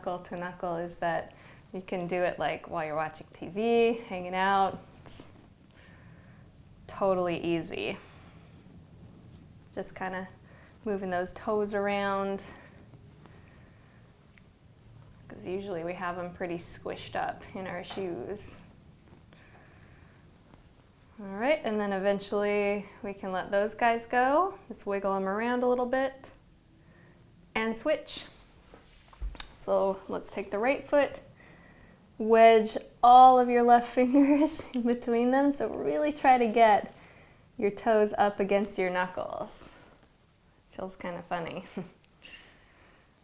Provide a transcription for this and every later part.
knuckle to knuckle is that you can do it like while you're watching TV, hanging out. It's totally easy. Just kind of moving those toes around, because usually we have them pretty squished up in our shoes. All right, and then eventually we can let those guys go. Just wiggle them around a little bit and switch. So let's take the right foot, wedge all of your left fingers in between them. So really try to get your toes up against your knuckles. Feels kind of funny.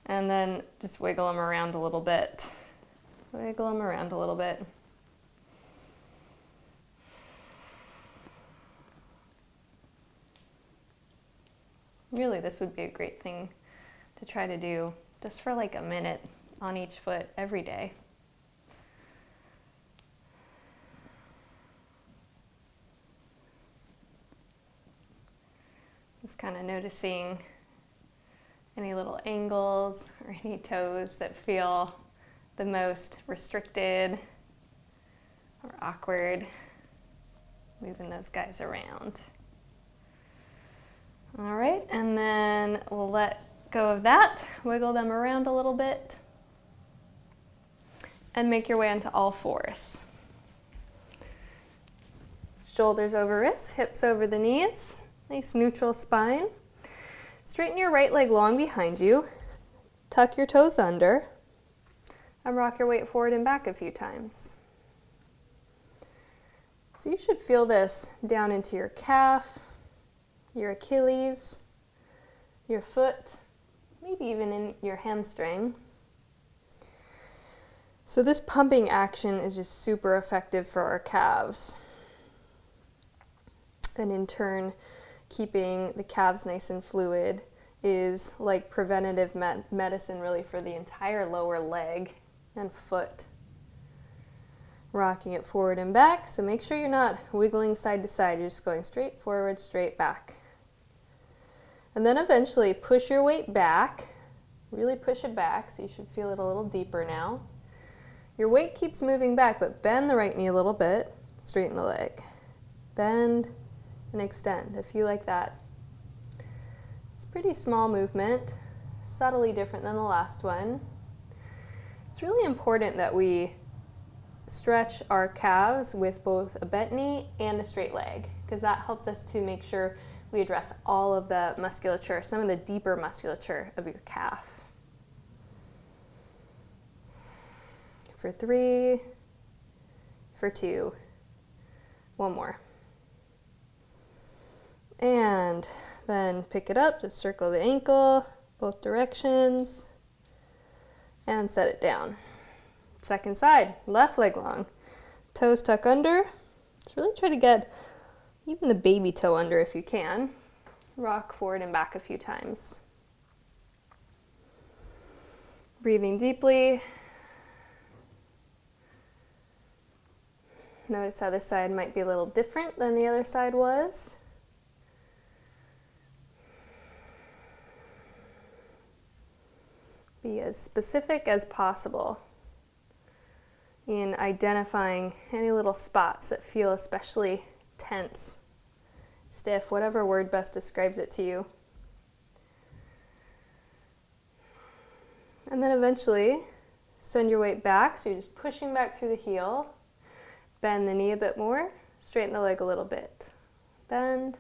And then just wiggle them around a little bit. Wiggle them around a little bit. Really, this would be a great thing to try to do just for like a minute on each foot every day. Just kind of noticing any little angles or any toes that feel the most restricted or awkward. Moving those guys around. All right, and then we'll let go of that, wiggle them around a little bit, and make your way onto all fours. Shoulders over wrists, hips over the knees, nice neutral spine. Straighten your right leg long behind you, tuck your toes under, and rock your weight forward and back a few times. So you should feel this down into your calf, your Achilles, your foot, maybe even in your hamstring. So this pumping action is just super effective for our calves. And in turn, keeping the calves nice and fluid is like preventative medicine really for the entire lower leg and foot. Rocking it forward and back, so make sure you're not wiggling side to side, you're just going straight forward, straight back. And then eventually push your weight back, really push it back, so you should feel it a little deeper now. Your weight keeps moving back, but bend the right knee a little bit, straighten the leg. Bend and extend, if you like that. It's a pretty small movement, subtly different than the last one. It's really important that we stretch our calves with both a bent knee and a straight leg, because that helps us to make sure we address all of the musculature, some of the deeper musculature of your calf. For 3, for 2, one more. And then pick it up, just circle the ankle, both directions, and set it down. Second side, left leg long. Toes tuck under. Just really try to get even the baby toe under if you can. Rock forward and back a few times. Breathing deeply. Notice how this side might be a little different than the other side was. Be as specific as possible in identifying any little spots that feel especially tense, stiff, whatever word best describes it to you. And then eventually send your weight back, so you're just pushing back through the heel. Bend the knee a bit more, straighten the leg a little bit. Bend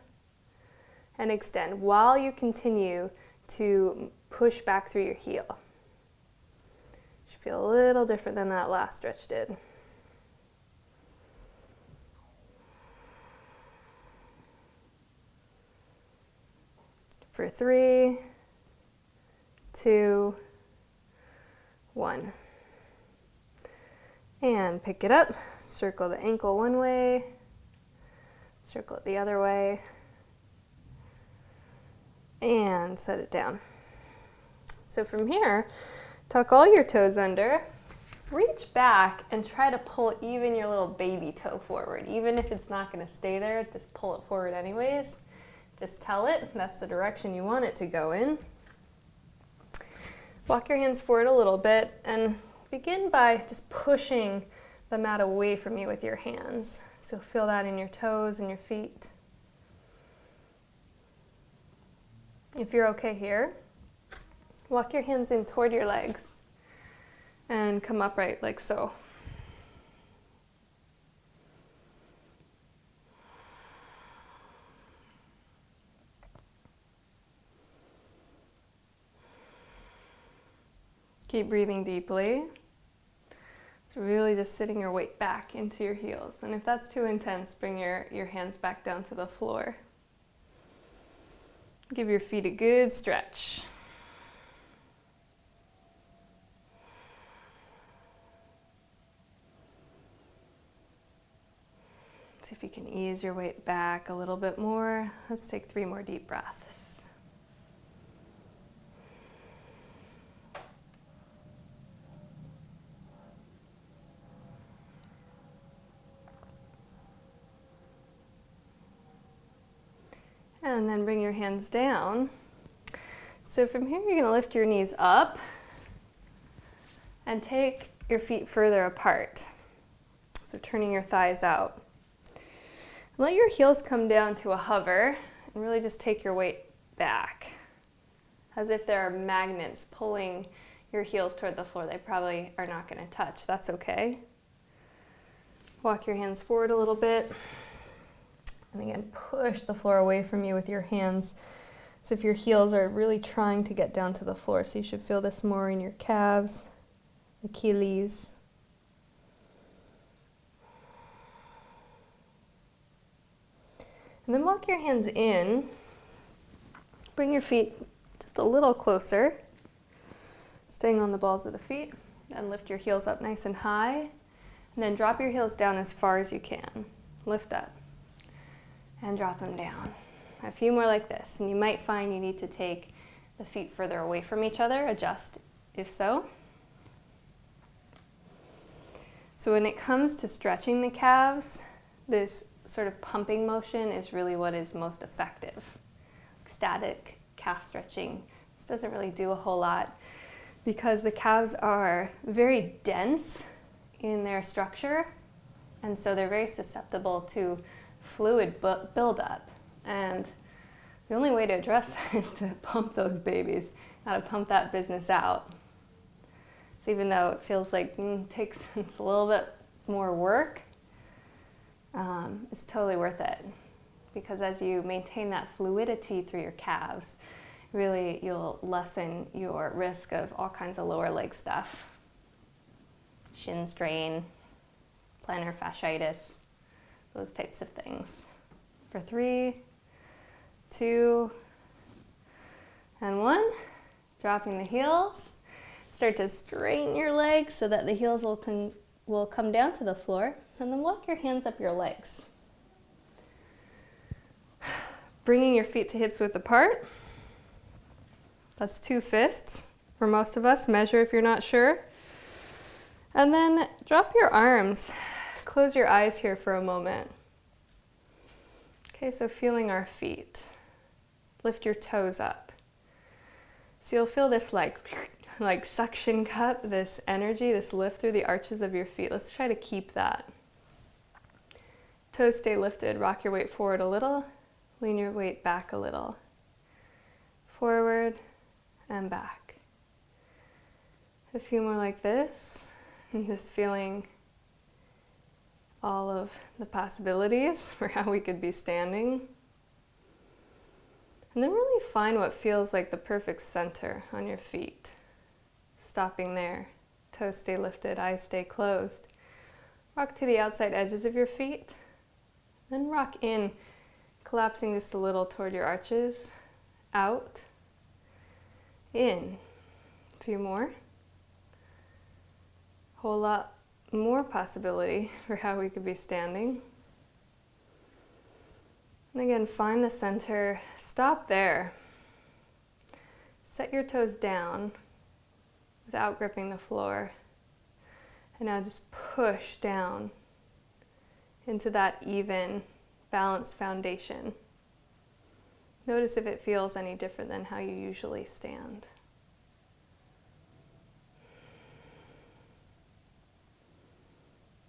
and extend while you continue to push back through your heel. Should feel a little different than that last stretch did. For 3, 2, 1. And pick it up, circle the ankle one way, circle it the other way, and set it down. So from here, tuck all your toes under, reach back and try to pull even your little baby toe forward. Even if it's not going to stay there, just pull it forward anyways. Just tell it that's the direction you want it to go in. Walk your hands forward a little bit and begin by just pushing the mat away from you with your hands. So feel that in your toes and your feet. If you're okay here, walk your hands in toward your legs and come upright like so. Keep breathing deeply. So really just sitting your weight back into your heels. And if that's too intense, bring your hands back down to the floor. Give your feet a good stretch. See if you can ease your weight back a little bit more. Let's take 3 more deep breaths. And then bring your hands down. So from here, you're going to lift your knees up and take your feet further apart. So turning your thighs out. Let your heels come down to a hover and really just take your weight back. As if there are magnets pulling your heels toward the floor. They probably are not going to touch. That's okay. Walk your hands forward a little bit. And again, push the floor away from you with your hands as if your heels are really trying to get down to the floor. So you should feel this more in your calves, Achilles. And then walk your hands in. Bring your feet just a little closer, staying on the balls of the feet. And lift your heels up nice and high. And then drop your heels down as far as you can. Lift up. And drop them down. A few more like this, and you might find you need to take the feet further away from each other, adjust if so. So when it comes to stretching the calves, this sort of pumping motion is really what is most effective. Static calf stretching, this doesn't really do a whole lot because the calves are very dense in their structure, and so they're very susceptible to fluid buildup, and the only way to address that is to pump those babies, not to pump that business out. So even though it feels like takes a little bit more work, it's totally worth it, because as you maintain that fluidity through your calves, really you'll lessen your risk of all kinds of lower leg stuff, shin strain, plantar fasciitis, those types of things. For 3, 2, and 1. Dropping the heels. Start to straighten your legs so that the heels will come down to the floor. And then walk your hands up your legs. Bringing your feet to hips width apart. That's 2 fists for most of us. Measure if you're not sure. And then drop your arms. Close your eyes here for a moment. Okay, so feeling our feet. Lift your toes up. So you'll feel this like suction cup, this energy, this lift through the arches of your feet. Let's try to keep that. Toes stay lifted. Rock your weight forward a little. Lean your weight back a little. Forward and back. A few more like this. And just feeling all of the possibilities for how we could be standing. And then really find what feels like the perfect center on your feet. Stopping there. Toes stay lifted, eyes stay closed. Rock to the outside edges of your feet. Then rock in, collapsing just a little toward your arches. Out. In. A few more. Whole lot more possibility for how we could be standing. And again, find the center, stop there. Set your toes down without gripping the floor. And now just push down into that even, balanced foundation. Notice if it feels any different than how you usually stand.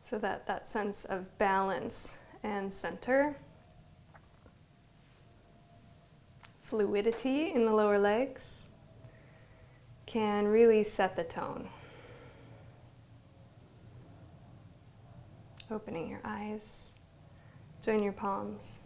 so that that sense of balance and center, fluidity in the lower legs can really set the tone. Opening your eyes, join your palms.